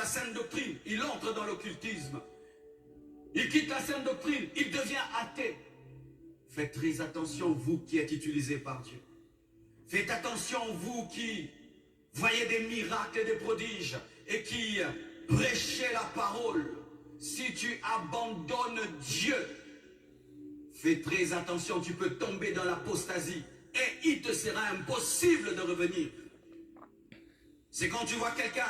la saine doctrine, il entre dans l'occultisme. Il quitte la saine doctrine, il devient athée. Faites très attention, vous qui êtes utilisés par Dieu. Faites attention, vous qui voyez des miracles et des prodiges et qui prêchez la parole. Si tu abandonnes Dieu, fais très attention, tu peux tomber dans l'apostasie et il te sera impossible de revenir. C'est quand tu vois quelqu'un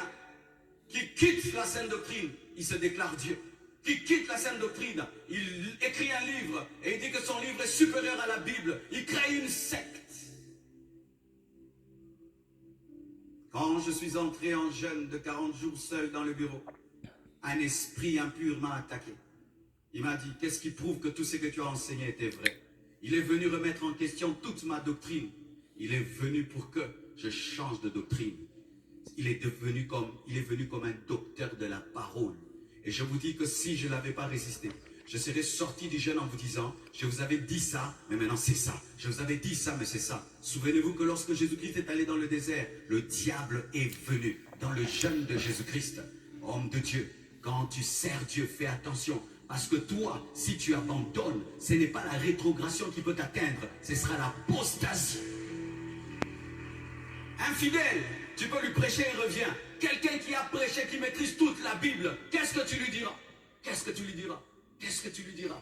qui quitte la saine doctrine, il se déclare Dieu. Qui quitte la saine doctrine, il écrit un livre et il dit que son livre est supérieur à la Bible. Il crée une secte. Quand je suis entré en jeûne de 40 jours seul dans le bureau, un esprit impur m'a attaqué. Il m'a dit, qu'est-ce qui prouve que tout ce que tu as enseigné était vrai? Il est venu remettre en question toute ma doctrine. Il est venu pour que je change de doctrine. Il est venu comme un docteur de la parole. Et je vous dis que si je ne l'avais pas résisté, je serais sorti du jeûne en vous disant, je vous avais dit ça, mais maintenant c'est ça. Je vous avais dit ça, mais c'est ça. Souvenez-vous que lorsque Jésus-Christ est allé dans le désert, le diable est venu dans le jeûne de Jésus-Christ. Homme de Dieu, quand tu sers Dieu, fais attention. Parce que toi, si tu abandonnes, ce n'est pas la rétrogradation qui peut t'atteindre, ce sera l'apostasie. Infidèle, tu peux lui prêcher, il revient. Quelqu'un qui a prêché, qui maîtrise toute la Bible, qu'est-ce que tu lui diras? Qu'est-ce que tu lui diras? Qu'est-ce que tu lui diras?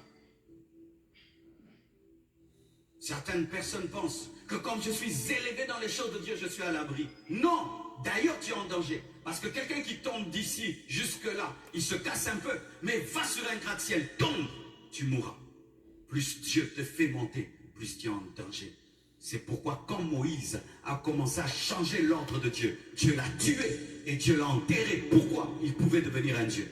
Certaines personnes pensent que comme je suis élevé dans les choses de Dieu, je suis à l'abri. Non! D'ailleurs, tu es en danger. Parce que quelqu'un qui tombe d'ici jusque-là, il se casse un peu, mais va sur un gratte-ciel, tombe, tu mourras. Plus Dieu te fait monter, plus tu es en danger. C'est pourquoi quand Moïse a commencé à changer l'ordre de Dieu, Dieu l'a tué et Dieu l'a enterré. Pourquoi? Il pouvait devenir un Dieu.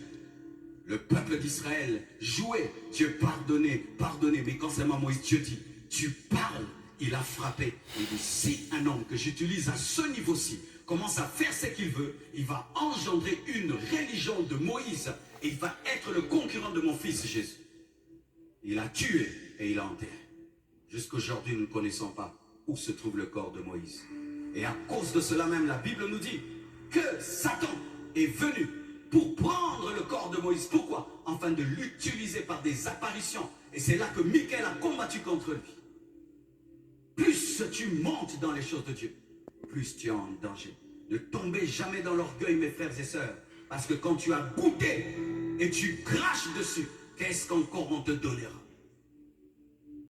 Le peuple d'Israël jouait, Dieu pardonnait, mais quand seulement Moïse, Dieu dit, tu parles, il a frappé. Il dit, si un homme que j'utilise à ce niveau-ci commence à faire ce qu'il veut, il va engendrer une religion de Moïse et il va être le concurrent de mon fils Jésus. Il a tué et il a enterré. Jusqu'aujourd'hui, nous ne connaissons pas où se trouve le corps de Moïse. Et à cause de cela même, la Bible nous dit que Satan est venu pour prendre le corps de Moïse. Pourquoi? Afin de l'utiliser par des apparitions. Et c'est là que Michael a combattu contre lui. Plus tu montes dans les choses de Dieu, plus tu es en danger. Ne tombez jamais dans l'orgueil, mes frères et sœurs. Parce que quand tu as goûté et tu craches dessus, qu'est-ce qu'encore on te donnera?